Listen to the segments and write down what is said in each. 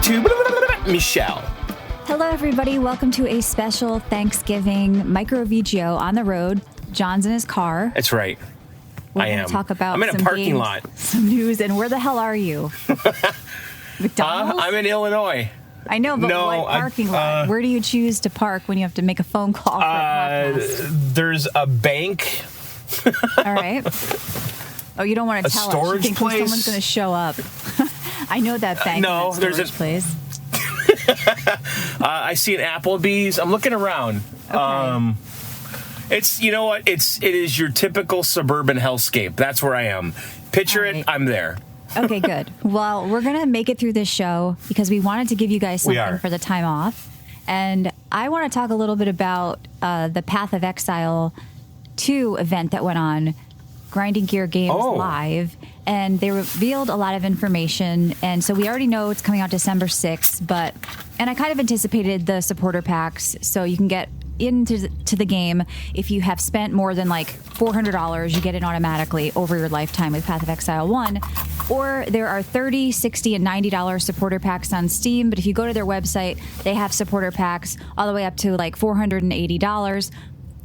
to Michelle. Hello, everybody. Welcome to a special Thanksgiving Micro VGO on the road. John's in his car. That's right. We're I am. Talk about I'm in a some parking games, lot. Some news. And where the hell are you? McDonald's? I'm in Illinois. I know, but No, what parking lot? Where do you choose to park when you have to make a phone call for a podcast? There's a bank. All right. Oh, you don't want to tell us. Storage You think place? someone's going to show up. I know that bank. No, that there's storage place. I see an Applebee's. I'm looking around. Okay. It's, you know what? It is your typical suburban hellscape. That's where I am. Picture All right. it. I'm there. Okay, good. Well, we're going to make it through this show because we wanted to give you guys We something are. for the time off. And I want to talk a little bit about the Path of Exile 2 event that went on, Grinding Gear Games Live. And they revealed a lot of information. And so we already know it's coming out December 6th. And I kind of anticipated the supporter packs so you can get into the game. If you have spent more than like $400, you get it automatically over your lifetime with Path of Exile 1. Or there are $30, $60, and $90 supporter packs on Steam. But if you go to their website, they have supporter packs all the way up to like $480.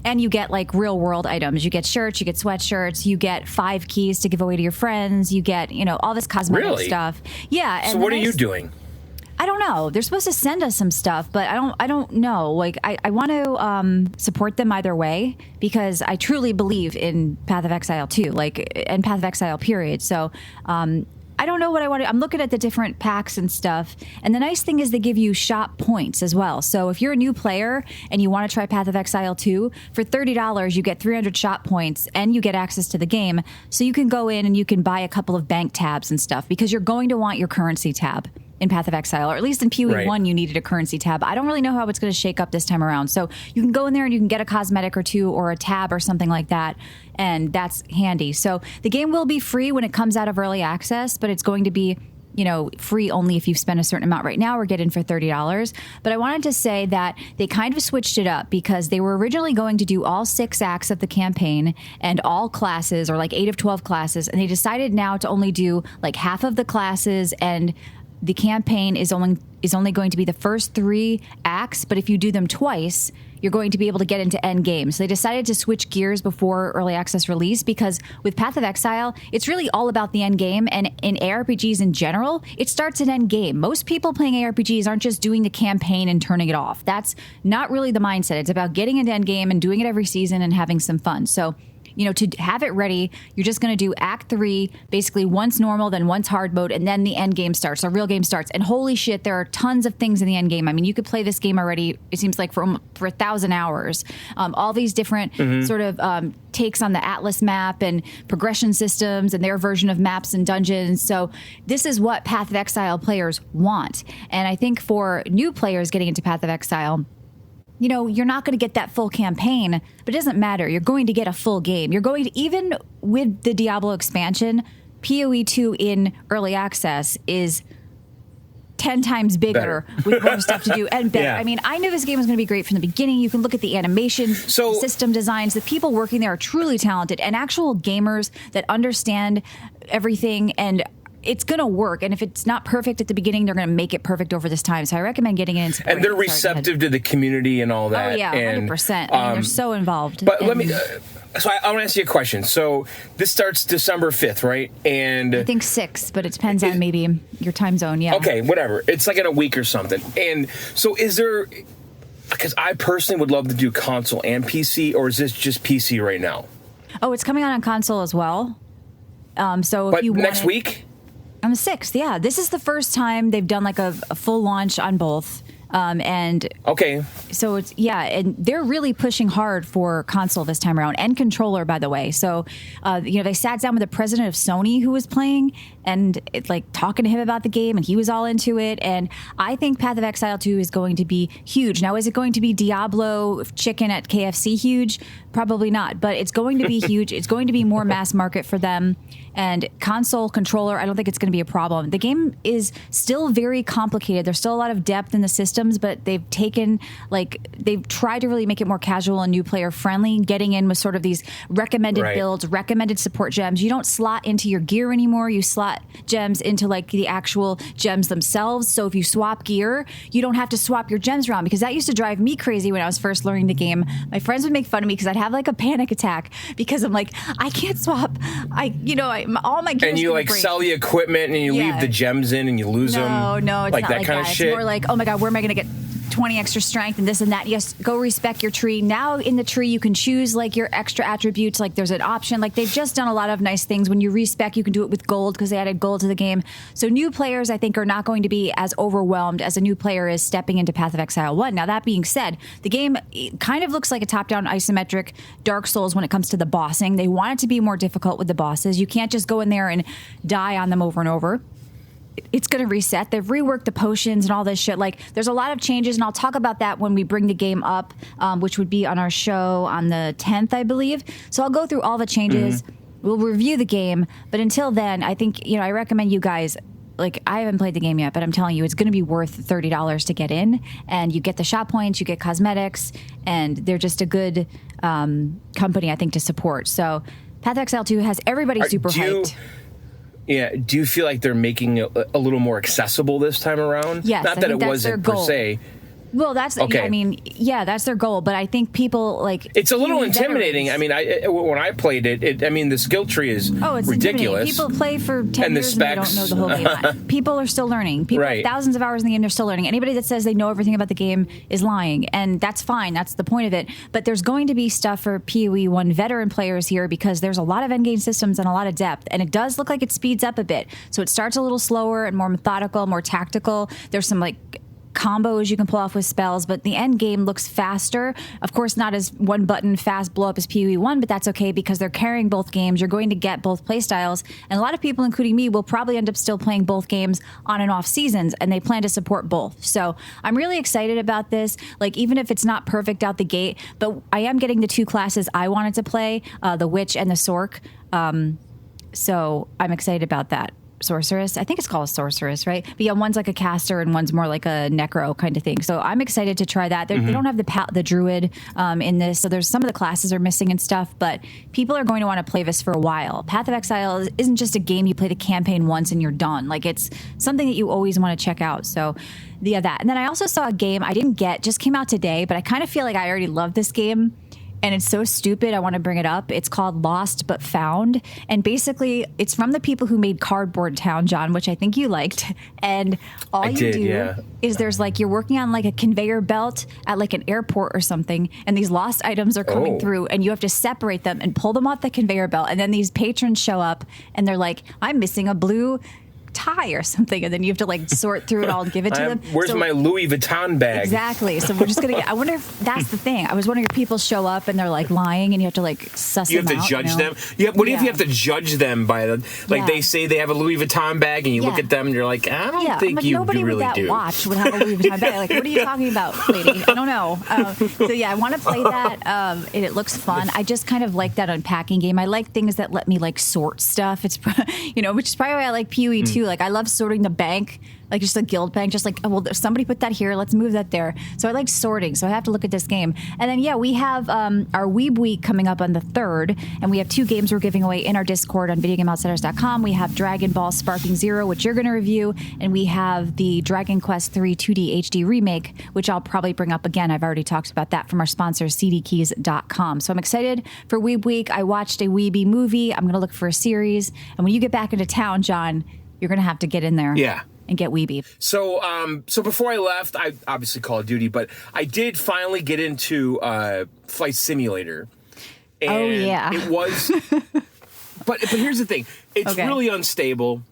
And you get like real world items. You get shirts, you get sweatshirts, you get 5 keys to give away to your friends. You get, all this cosmetic stuff. Yeah. And So what are you doing? I don't know. They're supposed to send us some stuff, but I don't know. Like, I want to support them either way because I truly believe in Path of Exile 2, and Path of Exile period. So, I don't know what I want to. I'm looking at the different packs and stuff. And the nice thing is they give you shop points as well. So if you're a new player and you want to try Path of Exile 2, for $30, you get 300 shop points and you get access to the game. So you can go in and you can buy a couple of bank tabs and stuff because you're going to want your currency tab in Path of Exile, or at least in PoE 1, you needed a currency tab. I don't really know how it's going to shake up this time around. So you can go in there and you can get a cosmetic or 2 or a tab or something like that. And that's handy. So the game will be free when it comes out of early access, but it's going to be, free only if you've spent a certain amount right now or get in for $30. But I wanted to say that they kind of switched it up because they were originally going to do all 6 acts of the campaign and all classes, or like 8 of 12 classes. And they decided now to only do like half of the classes, and the campaign is only going to be the first 3 acts, but if you do them twice, you're going to be able to get into end game. So they decided to switch gears before early access release because with Path of Exile, it's really all about the end game. And in ARPGs in general, it starts at end game. Most people playing ARPGs aren't just doing the campaign and turning it off. That's not really the mindset. It's about getting into end game and doing it every season and having some fun. So to have it ready, you're just going to do Act 3, basically once normal, then once hard mode, and then the end game starts, the real game starts. And holy shit, there are tons of things in the end game. I mean, you could play this game already, it seems like, for 1,000 hours. All these different sort of takes on the Atlas map and progression systems and their version of maps and dungeons. So this is what Path of Exile players want. And I think for new players getting into Path of Exile, you're not going to get that full campaign, but it doesn't matter. You're going to get a full game. You're going to, even with the Diablo expansion, PoE 2 in early access is 10 times bigger with more stuff to do and better. Yeah. I mean, I knew this game was going to be great from the beginning. You can look at the animation, system designs. The people working there are truly talented and actual gamers that understand everything, and it's going to work. And if it's not perfect at the beginning, they're going to make it perfect over this time. So I recommend getting in. And they're receptive to the community and all that. Oh, yeah, 100%. I mean, they're so involved. But let me... So I want to ask you a question. So this starts December 5th, right? And I think 6th, but it depends on maybe your time zone, yeah. Okay, whatever. It's like in a week or something. And so is there... Because I personally would love to do console and PC, or is this just PC right now? Oh, it's coming out on console as well. So if but you want next week? On the 6th, yeah. This is the first time they've done like a full launch on both. And okay, so it's and they're really pushing hard for console this time around, and controller, by the way. So they sat down with the president of Sony who was playing, and it's like talking to him about the game, and he was all into it. And I think Path of Exile 2 is going to be huge. Now, is it going to be Diablo chicken at KFC huge? Probably not, but it's going to be huge. It's going to be more mass market for them. And console controller, I don't think it's going to be a problem. The game is still very complicated. There's still a lot of depth in the system. systems, but they've tried to really make it more casual and new player friendly, getting in with sort of these recommended builds, recommended support gems. You don't slot into your gear anymore. You slot gems into like the actual gems themselves. So if you swap gear, you don't have to swap your gems around, because that used to drive me crazy when I was first learning the game. My friends would make fun of me because I'd have like a panic attack because I'm like, I can't swap. All my gear. And you like sell the equipment and you leave the gems in and you lose them. No, it's like not that like kind that. of shit. It's more like, oh my God, where am I going to get 20 extra strength and this and that? Yes, go respec your tree. Now in the tree, you can choose like your extra attributes. Like there's an option. Like they've just done a lot of nice things. When you respec, you can do it with gold because they added gold to the game. So new players, I think, are not going to be as overwhelmed as a new player is stepping into Path of Exile 1. Now, that being said, the game kind of looks like a top-down isometric Dark Souls when it comes to the bossing. They want it to be more difficult with the bosses. You can't just go in there and die on them over and over. It's going to reset. They've reworked the potions and all this shit. Like, there's a lot of changes, and I'll talk about that when we bring the game up, which would be on our show on the 10th, I believe. So I'll go through all the changes. We'll review the game, but until then, I think, I recommend you guys, like, I haven't played the game yet, but I'm telling you, it's going to be worth $30 to get in, and you get the shop points, you get cosmetics, and they're just a good company, I think, to support. So Path of Exile 2 has everybody super hyped. Yeah, do you feel like they're making it a little more accessible this time around? Yes, not that it wasn't per se. Well, that's that's their goal. But I think people like it's a little intimidating. Veterans. When I played it, the skill tree is ridiculous. People play for 10 years and they don't know the whole game. People are still learning. People have thousands of hours in the game. They're still learning. Anybody that says they know everything about the game is lying, and that's fine. That's the point of it. But there's going to be stuff for PoE 1 veteran players here because there's a lot of endgame systems and a lot of depth, and it does look like it speeds up a bit. So it starts a little slower and more methodical, more tactical. There's some combos you can pull off with spells, but the end game looks faster. Of course, not as one button fast blow up as PoE 1, but that's okay because they're carrying both games. You're going to get both play styles, and a lot of people, including me, will probably end up still playing both games on and off seasons, and they plan to support both. So I'm really excited about this. Like, even if it's not perfect out the gate, but I am getting the two classes I wanted to play, the Witch and the Sorc. So I'm excited about that. Sorceress. I think it's called a sorceress, right? But yeah, one's like a caster and one's more like a necro kind of thing. So I'm excited to try that. They don't have the druid in this, so there's some of the classes are missing and stuff, but people are going to want to play this for a while. Path of Exile isn't just a game you play the campaign once and you're done. Like, it's something that you always want to check out. So yeah, that. And then I also saw a game I didn't get, just came out today, but I kind of feel like I already love this game. And it's so stupid, I want to bring it up. It's called Lost But Found. And basically, it's from the people who made Cardboard Town, John, which I think you liked. And all you do is there's you're working on a conveyor belt at an airport or something. And these lost items are coming through. And you have to separate them and pull them off the conveyor belt. And then these patrons show up and they're like, I'm missing a blue tie or something, and then you have to sort through it all and give it to them. Where's my Louis Vuitton bag? Exactly. So we're just gonna I wonder if that's the thing. I was wondering if people show up and they're lying and you have to suss them out. You have to judge them. Yeah. What if you have to judge them by they say they have a Louis Vuitton bag and you look at them and you're like, I don't think you nobody really with that do. Watch would have a Louis Vuitton bag. What are you talking about, lady? I don't know. So yeah, I want to play that. And it looks fun. I just kind of like that unpacking game. I like things that let me sort stuff. It's which is probably why I like PoE too. I love sorting the bank, just a guild bank, just somebody put that here, let's move that there. So I like sorting, so I have to look at this game. And then we have our Weeb Week coming up on the 3rd, and we have 2 games we're giving away in our Discord on videogameoutsiders.com. We have Dragon Ball Sparking Zero, which you're going to review, and we have the Dragon Quest 3 2D HD remake, which I'll probably bring up again. I've already talked about that from our sponsor cdkeys.com. So I'm excited for Weeb Week. I watched a Weeby movie. I'm going to look for a series, and when you get back into town, John, you're going to have to get in there and get Weeby. So before I left, I obviously Call of Duty, but I did finally get into Flight Simulator. And it was... but here's the thing. It's really unstable.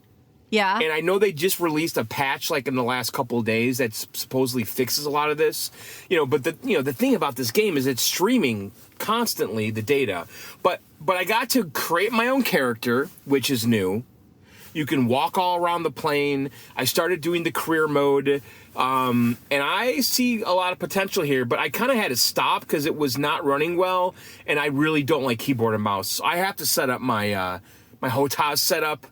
Yeah. And I know they just released a patch in the last couple of days that supposedly fixes a lot of this. But the thing about this game is it's streaming constantly, the data. But I got to create my own character, which is new. You can walk all around the plane. I started doing the career mode, and I see a lot of potential here, but I kind of had to stop because it was not running well, and I really don't like keyboard and mouse. So I have to set up my my HOTAS setup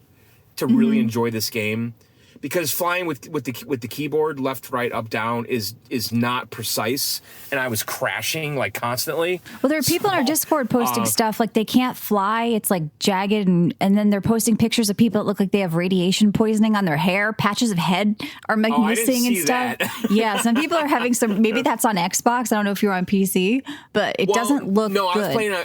to really enjoy this game. because flying with the keyboard left, right, up, down is not precise, and I was crashing like constantly. Well, there are people in our Discord posting stuff like they can't fly. It's like jagged, and then they're posting pictures of people that look like they have radiation poisoning on their hair. Patches of head are like missing and stuff. Yeah, some people are having some. Maybe that's on Xbox. I don't know if you're on PC, but it doesn't look. No, good. I was playing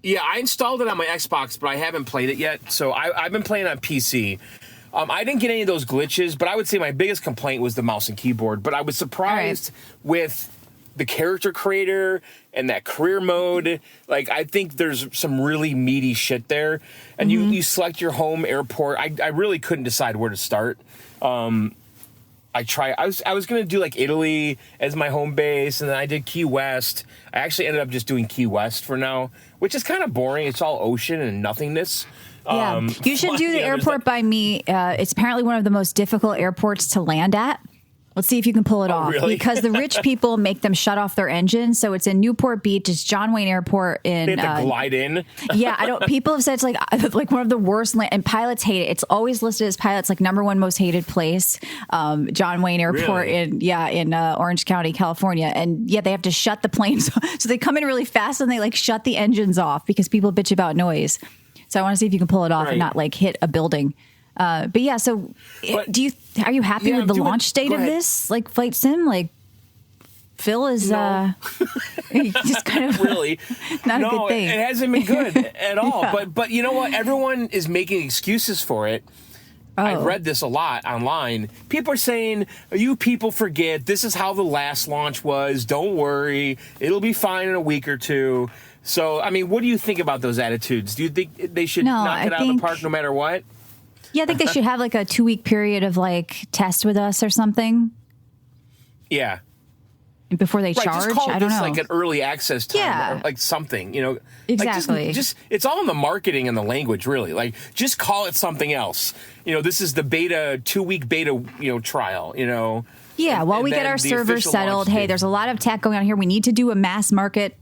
yeah, I installed it on my Xbox, but I haven't played it yet. So I've been playing on PC. I didn't get any of those glitches, but I would say my biggest complaint was the mouse and keyboard. But I was surprised with the character creator and that career mode. Like, I think there's some really meaty shit there. And you select your home airport. I really couldn't decide where to start. I was going to do like Italy as my home base, and then I did Key West. I actually ended up just doing Key West for now, which is kind of boring. It's all ocean and nothingness. Yeah, you should do the airport by me. It's apparently one of the most difficult airports to land at. Let's see if you can pull it off. Really? Because the rich people make them shut off their engines. So it's in Newport Beach. It's John Wayne Airport in. They have to glide in. Yeah, I don't. People have said it's like one of the worst. And pilots hate it. It's always listed as pilots like #1 most hated place. John Wayne Airport in Orange County, California. And yeah, they have to shut the planes. So they come in really fast and they like shut the engines off because people bitch about noise. So I want to see if you can pull it off and not like hit a building. But yeah, so are you happy with the launch date of this? Like Flight Sim? Like Phil is just kind of really not a good thing. It hasn't been good at all. Yeah. But you know what? Everyone is making excuses for it. I read this a lot online. People are saying, you people forget, this is how the last launch was. Don't worry. It'll be fine in a week or two. So, I mean, what do you think about those attitudes? Do you think they should knock it out of the park no matter what? Yeah, I think they should have like a 2-week period of like test with us or something. Yeah. Before they charge. Just call I don't this know. Like an early access time or like something, you know. Exactly. Like just it's all in the marketing and the language, really. Like just call it something else. You know, this is the 2-week beta, trial, Yeah, while we get our servers settled, hey, there's a lot of tech going on here. We need to do a mass market.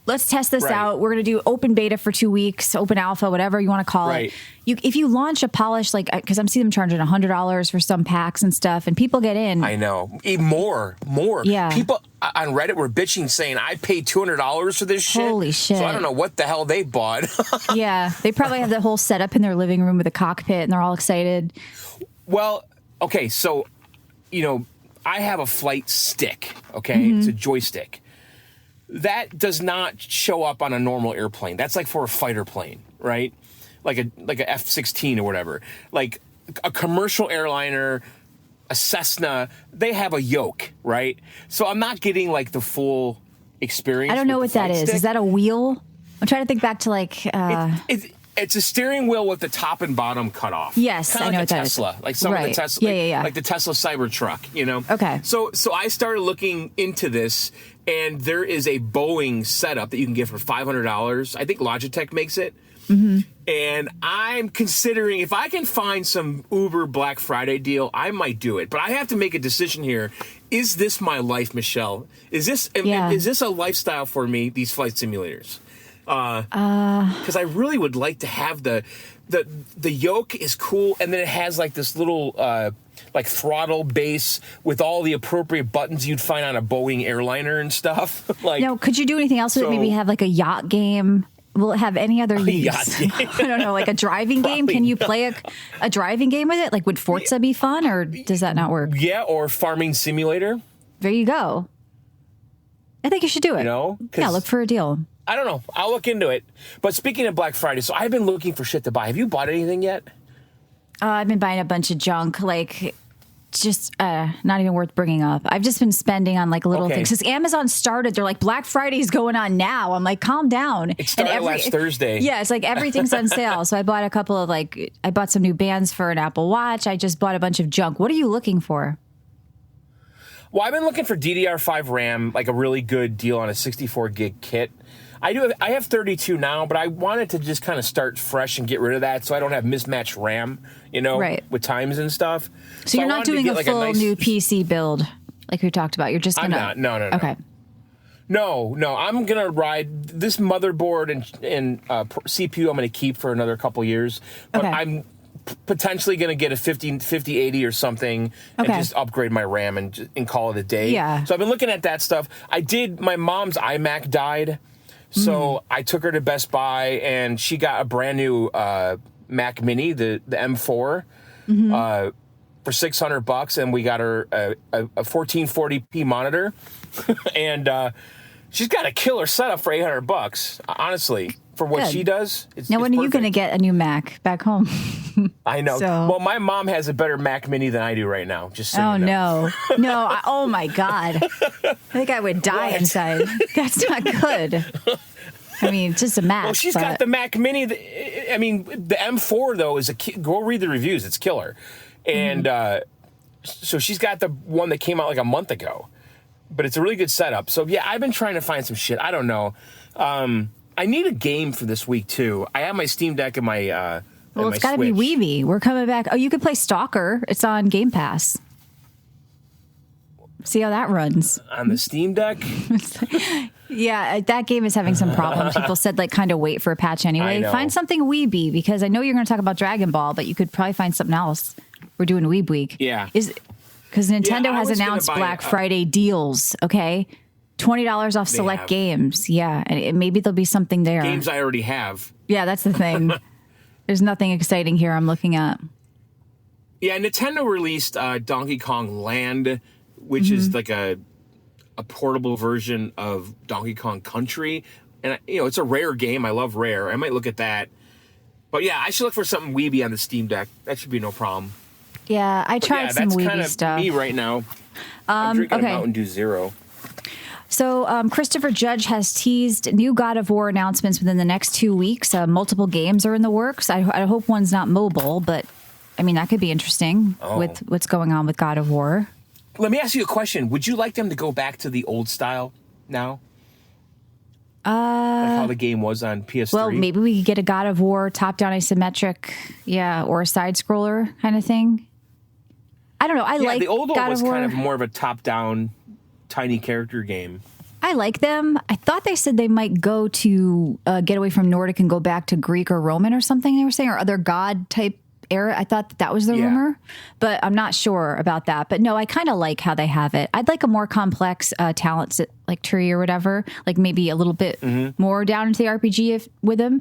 Let's test this out. We're going to do open beta for 2 weeks, open alpha, whatever you want to call it. If you launch a polish, like, because I'm seeing them charging $100 for some packs and stuff, and people get in. I know. Even more. Yeah. People on Reddit were bitching saying, I paid $200 for this shit. Holy shit. So I don't know what the hell they bought. Yeah. They probably have the whole setup in their living room with a cockpit, and they're all excited. Well, okay, so, I have a flight stick, okay? It's a joystick. That does not show up on a normal airplane. That's like for a fighter plane, right? Like a F-16 or whatever. Like a commercial airliner, a Cessna, they have a yoke, right? So I'm not getting like the full experience. I don't know what that is. Is that a wheel? I'm trying to think back to like... It's a steering wheel with the top and bottom cut off. Yes, Kinda I know like what a Tesla, that is. like some of the Tesla, like the Tesla Cybertruck, Okay. So I started looking into this, and there is a Boeing setup that you can get for $500. I think Logitech makes it. And I'm considering if I can find some Uber Black Friday deal, I might do it. But I have to make a decision here. Is this my life, Michelle? Is this a lifestyle for me? These flight simulators. Because I really would like to have the yoke is cool, and then it has like this little like throttle base with all the appropriate buttons you'd find on a Boeing airliner and stuff. Now, could you do anything else with it? Maybe have like a yacht game? Will it have any other use? Yacht game. I don't know, like a driving game? Can you play a driving game with it? Like, would Forza be fun, or does that not work? Yeah, or farming simulator. There you go. I think you should do it. Yeah, look for a deal. I don't know. I'll look into it. But speaking of Black Friday, so I've been looking for shit to buy. Have you bought anything yet? I've been buying a bunch of junk, like just not even worth bringing up. I've just been spending on like little things. Because Amazon started, they're like, Black Friday's going on now. I'm like, calm down. It started last Thursday. Yeah, it's like everything's on sale. So I bought a couple of I bought some new bands for an Apple Watch. I just bought a bunch of junk. What are you looking for? Well, I've been looking for DDR5 RAM, like a really good deal on a 64 gig kit. I have 32 now, but I wanted to just kind of start fresh and get rid of that so I don't have mismatched RAM, with times and stuff. So you're not doing a full new PC build like we talked about. You're just going to... I'm not. No. Okay. No. I'm going to ride this motherboard and CPU I'm going to keep for another couple years. But I'm potentially going to get a 5080 or something and just upgrade my RAM and call it a day. Yeah. So I've been looking at that stuff. My mom's iMac died, so I took her to Best Buy, and she got a brand new Mac Mini, the M4, for $600, and we got her a 1440p monitor, and she's got a killer setup for $800. Honestly, for what she does, now when are you going to get a new Mac back home? I know. So. Well, my mom has a better Mac Mini than I do right now. Just so you know. No. Oh my God, I think I would die inside. That's not good. I mean, it's just a Mac. Well, she's got the Mac Mini. The M4 though is go read the reviews. It's killer, and so she's got the one that came out like a month ago, but it's a really good setup. So yeah, I've been trying to find some shit. I don't know. I need a game for this week too. I have my Steam Deck and my. Well, it's got to be Weeby. We're coming back. Oh, you could play Stalker. It's on Game Pass. See how that runs. On the Steam Deck? Yeah, that game is having some problems. People said, kind of wait for a patch anyway. Find something Weeby, because I know you're going to talk about Dragon Ball, but you could probably find something else. We're doing Weeb Week. Yeah. Because Nintendo has announced Black Friday deals, okay? $20 off select games. Yeah, and maybe there'll be something there. Games I already have. Yeah, that's the thing. There's nothing exciting here I'm looking at. Yeah, Nintendo released Donkey Kong Land, which is like a portable version of Donkey Kong Country. And, it's a Rare game. I love Rare. I might look at that. But, yeah, I should look for something Weeby on the Steam Deck. That should be no problem. Yeah, I tried some Weeby kind of stuff. Me right now. I'm drinking a Mountain Dew Zero. So Christopher Judge has teased new God of War announcements within the next 2 weeks. Multiple games are in the works. I hope one's not mobile, but I mean, that could be interesting with what's going on with God of War. Let me ask you a question. Would you like them to go back to the old style now? Like how the game was on PS3? Well, maybe we could get a God of War top-down isometric, or a side-scroller kind of thing. I don't know. I like the old God one was of War. kind of more of a top-down, tiny character game. I like them. I thought they said they might go to get away from Nordic and go back to Greek or Roman or something, they were saying, or other god-type era. I thought that was the rumor, but I'm not sure about that. But no, I kind of like how they have it. I'd like a more complex talent like tree or whatever, like maybe a little bit more down into the RPG with them.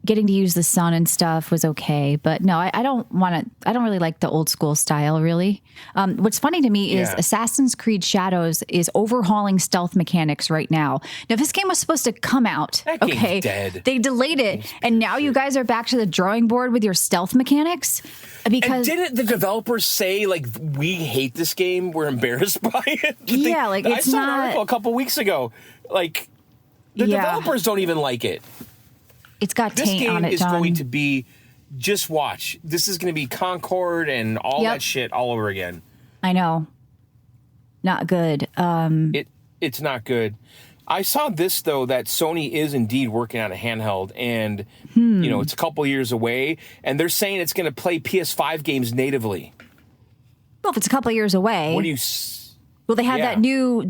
Getting to use the sun and stuff was okay, but no, I don't really like the old school style, really. What's funny to me is Assassin's Creed Shadows is overhauling stealth mechanics right now. Now, this game was supposed to come out. That game's dead. They delayed it, and now you guys are back to the drawing board with your stealth mechanics? Because and didn't the developers say, we hate this game, we're embarrassed by it? I saw an article a couple weeks ago. The developers don't even like it. It's got taint on it, John. This game is going to be, just watch. This is going to be Concord and all that shit all over again. I know. Not good. It's not good. I saw this, though, that Sony is indeed working on a handheld, and, it's a couple years away, and they're saying it's going to play PS5 games natively. Well, if it's a couple years away. What do you... Well, they have that new...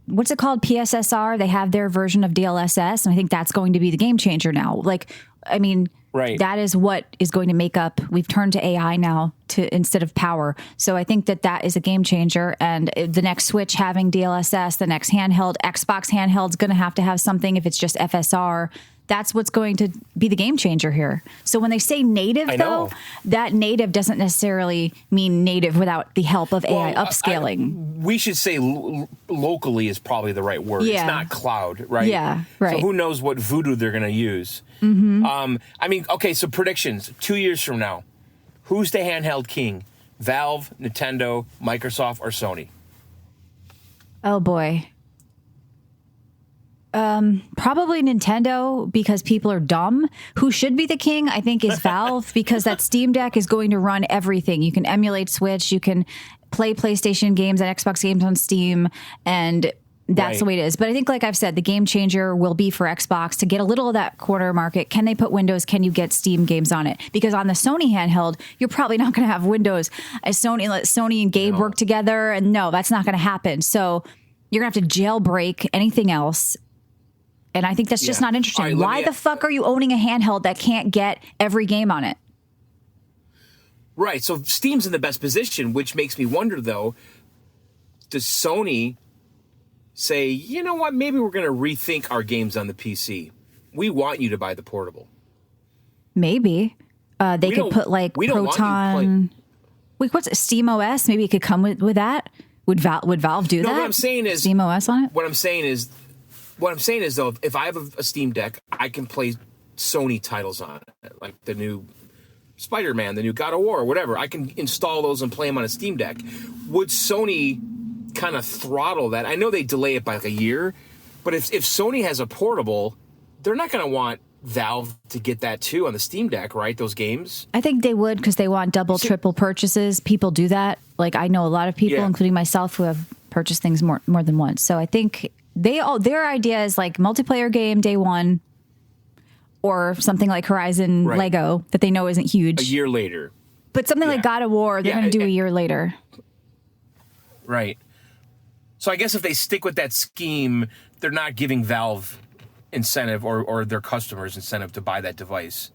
What's it called? PSSR. They have their version of DLSS, and I think that's going to be the game changer now. That is what is going to make up. We've turned to AI now instead of power. So I think that is a game changer. And the next Switch having DLSS, the next handheld, Xbox handheld is going to have something. If it's just FSR, that's what's going to be the game changer here. So when they say native, though, that native doesn't necessarily mean native without the help of AI upscaling. We should say locally is probably the right word. Yeah. It's not cloud, right? Yeah, right. So who knows what voodoo they're going to use. So predictions. 2 years from now, who's the handheld king? Valve, Nintendo, Microsoft, or Sony? Oh, boy. Probably Nintendo, because people are dumb. Who should be the king, I think, is Valve, because that Steam Deck is going to run everything. You can emulate Switch, you can play PlayStation games and Xbox games on Steam, and that's the way it is. But I think, like I've said, the game changer will be for Xbox to get a little of that corner market. Can they put Windows? Can you get Steam games on it? Because on the Sony handheld, you're probably not going to have Windows. As Sony and Gabe work together, and no, that's not going to happen. So you're going to have to jailbreak anything else. And I think that's just not interesting. Why the fuck are you owning a handheld that can't get every game on it? Right. So Steam's in the best position, which makes me wonder, though, does Sony say, you know what, maybe we're going to rethink our games on the PC. We want you to buy the portable. Maybe. They could put like Proton. Wait, what's Steam OS? Maybe it could come with that. Would Valve do that? What I'm saying is Steam OS on it. What I'm saying is though, if I have a Steam Deck, I can play Sony titles on it, like the new Spider-Man, the new God of War, whatever. I can install those and play them on a Steam Deck. Would Sony kind of throttle that? I know they delay it by like a year, but if Sony has a portable, they're not going to want Valve to get that too on the Steam Deck, right? Those games. I think they would, because they want double, triple purchases. People do that. Like, I know a lot of people, including myself, who have purchased things more than once. So I think their idea is like multiplayer game day one, or something like Horizon Lego that they know isn't huge. A year later. But something like God of War, they're going to do a year later. Right. So I guess if they stick with that scheme, they're not giving Valve incentive or their customers incentive to buy that device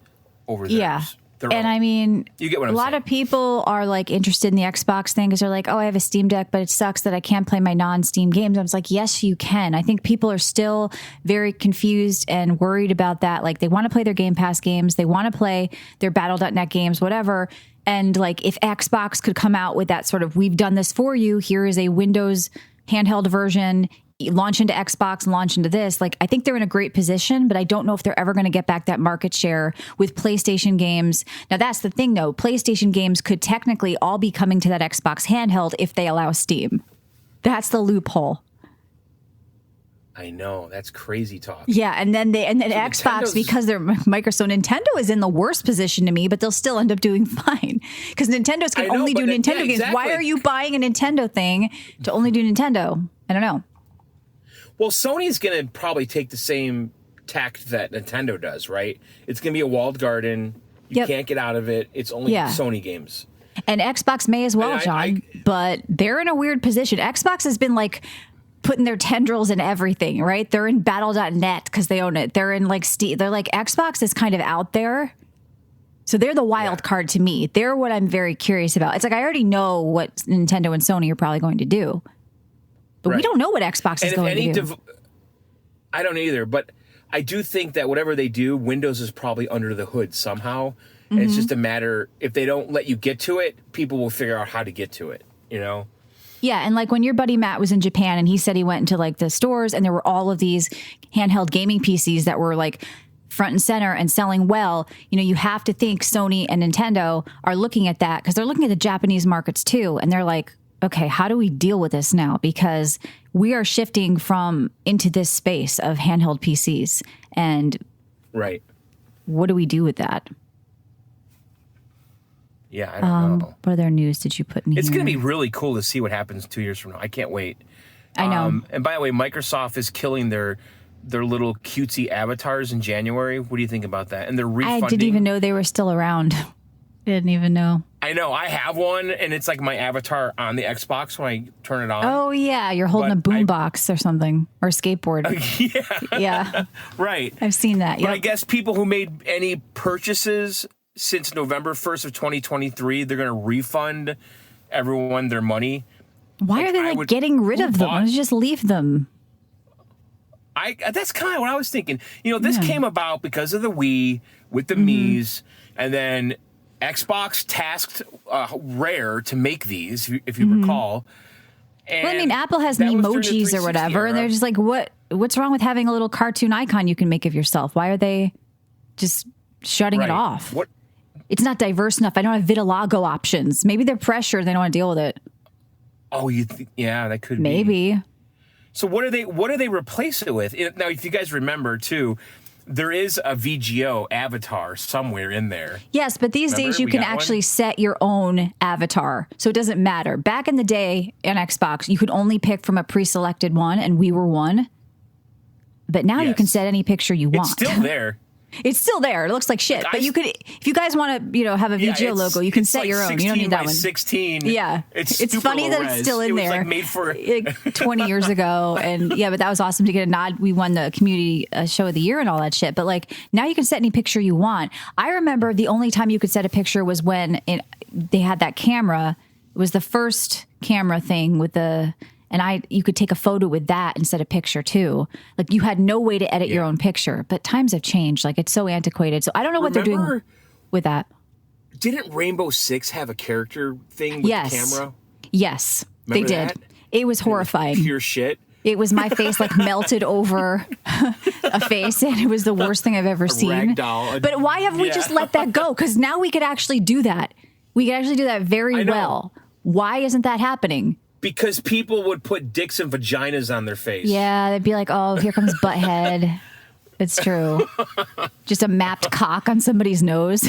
over theirs. Yeah. And I mean, you get what I'm saying. A lot of people are like interested in the Xbox thing because they're like, oh, I have a Steam Deck, but it sucks that I can't play my non-Steam games. I was like, yes, you can. I think people are still very confused and worried about that. Like, they want to play their Game Pass games. They want to play their Battle.net games, whatever. And like, if Xbox could come out with that sort of, we've done this for you, here is a Windows handheld version, launch into Xbox, launch into this. Like, I think they're in a great position, but I don't know if they're ever going to get back that market share with PlayStation games. Now, that's the thing, though. PlayStation games could technically all be coming to that Xbox handheld if they allow Steam. That's the loophole. I know, that's crazy talk. Yeah, and then Xbox, because they're Microsoft, Nintendo is in the worst position to me, but they'll still end up doing fine because Nintendo's can only do Nintendo games. Exactly. Why are you buying a Nintendo thing to only do Nintendo? I don't know. Well, Sony's going to probably take the same tact that Nintendo does, right? It's going to be a walled garden. You can't get out of it. It's only Sony games. And Xbox may as well, John, but they're in a weird position. Xbox has been like putting their tendrils in everything, right? They're in Battle.net because they own it. They're in like Steam. They're like, Xbox is kind of out there. So they're the wild card to me. They're what I'm very curious about. It's like, I already know what Nintendo and Sony are probably going to do. But we don't know what Xbox is going to do. I don't either, but I do think that whatever they do, Windows is probably under the hood somehow. And it's just a matter, if they don't let you get to it, people will figure out how to get to it, you know? Yeah, and like when your buddy Matt was in Japan and he said he went into like the stores and there were all of these handheld gaming PCs that were like front and center and selling well, you know, you have to think Sony and Nintendo are looking at that because they're looking at the Japanese markets too. And they're like, okay, how do we deal with this now? Because we are shifting into this space of handheld PCs. And what do we do with that? Yeah, I don't know. What other news did you put in here? It's going to be really cool to see what happens 2 years from now. I can't wait. I know. And by the way, Microsoft is killing their little cutesy avatars in January. What do you think about that? And they're refunding. I didn't even know they were still around. Didn't even know. I know. I have one, and it's like my avatar on the Xbox when I turn it on. Oh, yeah. You're holding a boombox or something, or a skateboard. Yeah. Right. I've seen that. But I guess people who made any purchases since November 1st of 2023, they're going to refund everyone their money. Why are they getting rid of them? Why don't you just leave them? That's kind of what I was thinking. You know, this came about because of the Wii with the Mii's, and then Xbox tasked Rare to make these, if you recall. And well, I mean, Apple has emojis or whatever, and they're just like, what's wrong with having a little cartoon icon you can make of yourself? Why are they just shutting it off? It's not diverse enough. I don't have Vitiligo options. Maybe they're pressured. They don't want to deal with it. Oh, that could maybe. Be. So what do they replace it with? Now, if you guys remember, too, there is a VGO avatar somewhere in there. Yes, but these days you can actually set your own avatar. So it doesn't matter. Back in the day on Xbox, you could only pick from a pre-selected one, and we were one. But now you can set any picture you want. It's still there. It's still there. It looks like shit. But you could, if you guys want to, have a VGO logo, you can set your own. You don't need that one. 16. Yeah, it's funny that it's still in there. It was made for 20 years ago, and but that was awesome to get a nod. We won the community show of the year and all that shit. But like now, you can set any picture you want. I remember the only time you could set a picture was when they had that camera. It was the first camera thing with you could take a photo with that instead of picture too. Like you had no way to edit your own picture, but times have changed. Like it's so antiquated. So I don't know what they're doing with that. Didn't Rainbow Six have a character thing with the camera? Yes, Remember they did. That? It was horrifying. Pure shit. It was my face like melted over a face, and it was the worst thing I've ever seen. Ragdoll. But why have we just let that go? Because now we could actually do that. We could actually do that very well. Why isn't that happening? Because people would put dicks and vaginas on their face. Yeah, they'd be like, oh, here comes Butthead. It's true. Just a mapped cock on somebody's nose.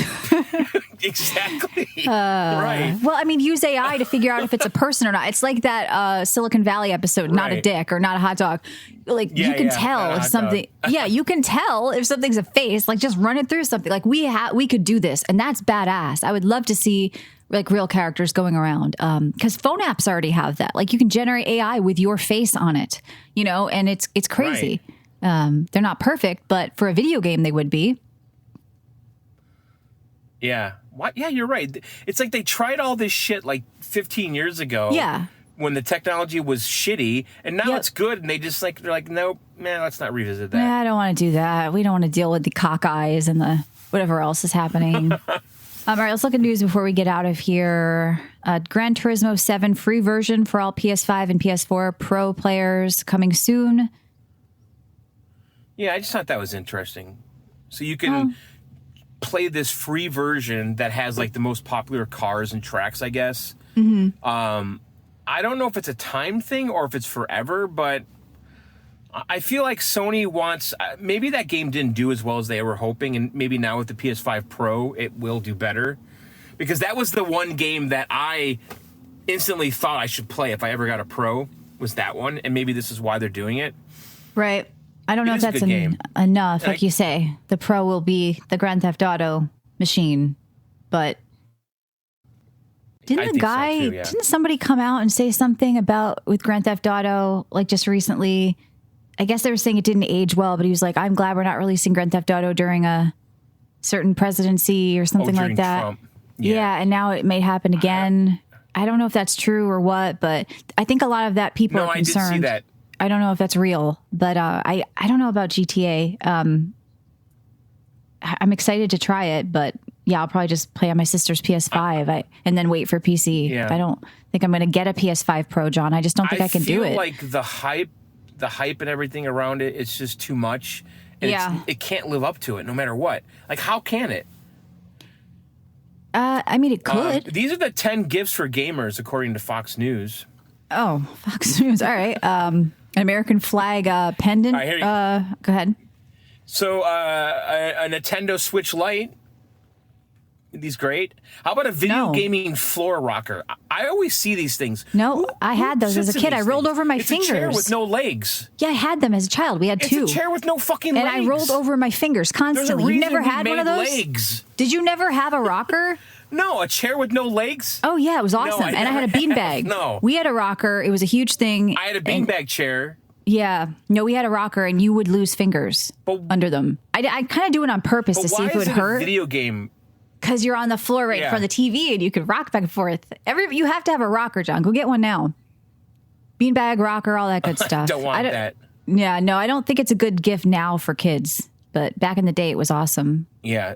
Exactly. Right. Well, I mean, use AI to figure out if it's a person or not. It's like that Silicon Valley episode, not a dick or not a hot dog. Like you can tell if something. Yeah, you can tell if something's a face. Like just run it through something. Like we could do this, and that's badass. I would love to see like real characters going around because phone apps already have that. Like you can generate AI with your face on it, and it's crazy. Right. They're not perfect, but for a video game, they would be. Yeah. What? Yeah, you're right. It's like they tried all this shit like 15 years ago. Yeah. When the technology was shitty, and now it's good, and they're like, nope, man, let's not revisit that. Yeah, I don't want to do that. We don't want to deal with the cock eyes and the whatever else is happening. All right, let's look at news before we get out of here. Gran Turismo 7 free version for all PS5 and PS4 Pro players coming soon. Yeah, I just thought that was interesting. So you can play this free version that has like the most popular cars and tracks, I guess. Mm-hmm. I don't know if it's a time thing or if it's forever, but I feel like Sony wants... maybe that game didn't do as well as they were hoping, and maybe now with the PS5 Pro, it will do better. Because that was the one game that I instantly thought I should play if I ever got a Pro, was that one, and maybe this is why they're doing it. Right. I don't know if that's enough, like you say. The Pro will be the Grand Theft Auto machine, but... Didn't somebody come out and say something about with Grand Theft Auto, like just recently? I guess they were saying it didn't age well, but he was like, I'm glad we're not releasing Grand Theft Auto during a certain presidency or something like that. Trump. Yeah, and now it may happen again. I don't know if that's true or what, but I think a lot of that people are concerned. I did see that. I don't know if that's real, but I don't know about GTA. I'm excited to try it, but yeah, I'll probably just play on my sister's PS5 and then wait for PC. Yeah. I don't think I'm going to get a PS5 Pro, John. I just don't think I can do it. I feel like the hype and everything around it, it's just too much. And it can't live up to it no matter what. Like, how can it? I mean, it could. These are the 10 gifts for gamers, according to Fox News. Oh, Fox News. All right. An American flag pendant. All right, here you go ahead. So, a Nintendo Switch Lite. These great. How about a video gaming floor rocker? I always see these things. No, I had those as a kid. I rolled over my fingers. It's a chair with no legs. Yeah, I had them as a child. We had two. It's a chair with no fucking legs. And I rolled over my fingers constantly. You never had one of those? Legs. Did you never have a rocker? No, a chair with no legs? Oh, yeah, it was awesome. And I had a beanbag. No. We had a rocker. It was a huge thing. I had a beanbag chair. Yeah. No, we had a rocker, and you would lose fingers under them. I kind of do it on purpose to see if it would hurt. A video game? Because you're on the floor right in front of the TV, and you can rock back and forth. You have to have a rocker, John. Go get one now. Beanbag, rocker, all that good stuff. Don't want that. Yeah, no, I don't think it's a good gift now for kids. But back in the day, it was awesome. Yeah.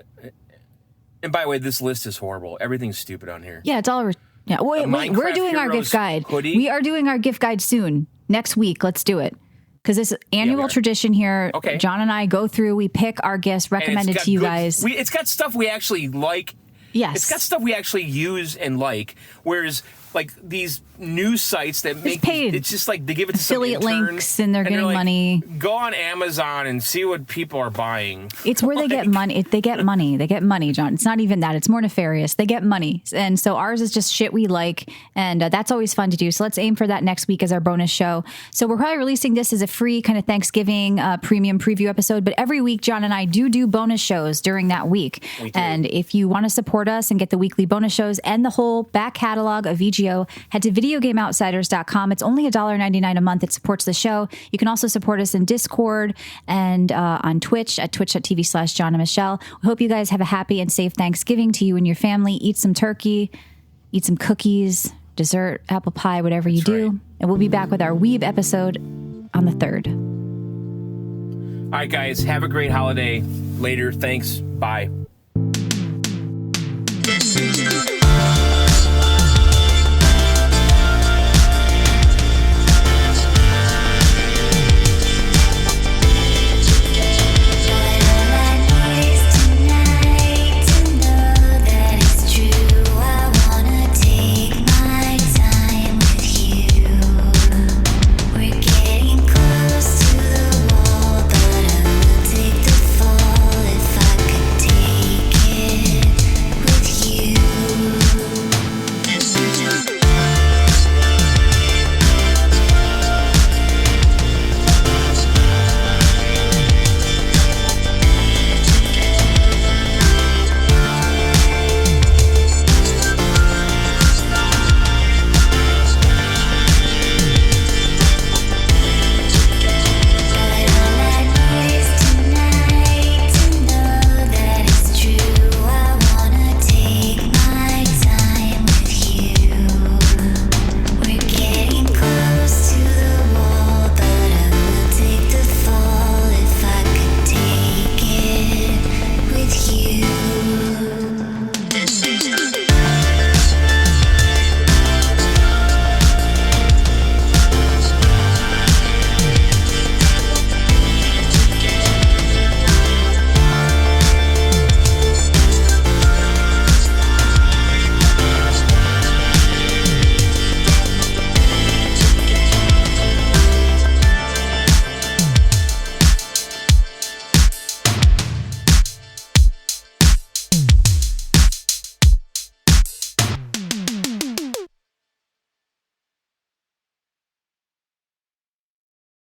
And by the way, this list is horrible. Everything's stupid on here. Yeah, it's all... Yeah, wait, we're doing our gift guide. Hoodie. We are doing our gift guide soon. Next week, let's do it. Because this annual tradition here, John and I go through, we pick our gifts recommended to you guys. It's got stuff we actually like. Yes. It's got stuff we actually use and like. Whereas, like, these news sites that it's just like they give it to affiliate some intern, links and they're getting money. Go on Amazon and see what people are buying. It's where they get money. They get money. They get money, John. It's not even that. It's more nefarious. They get money. And so ours is just shit we like. And that's always fun to do. So let's aim for that next week as our bonus show. So we're probably releasing this as a free kind of Thanksgiving premium preview episode. But every week, John and I do bonus shows during that week. And if you want to support us and get the weekly bonus shows and the whole back catalog of VGO, head to videogameoutsiders.com. It's only $1.99 a month. It supports the show. You can also support us in Discord and on Twitch at twitch.tv/John and Michelle. We hope you guys have a happy and safe Thanksgiving to you and your family. Eat some turkey. eat some cookies, dessert, apple pie, whatever you do. right. And we'll be back with our Weeb episode on the 3rd. All right, guys. Have a great holiday. Later. Thanks. Bye.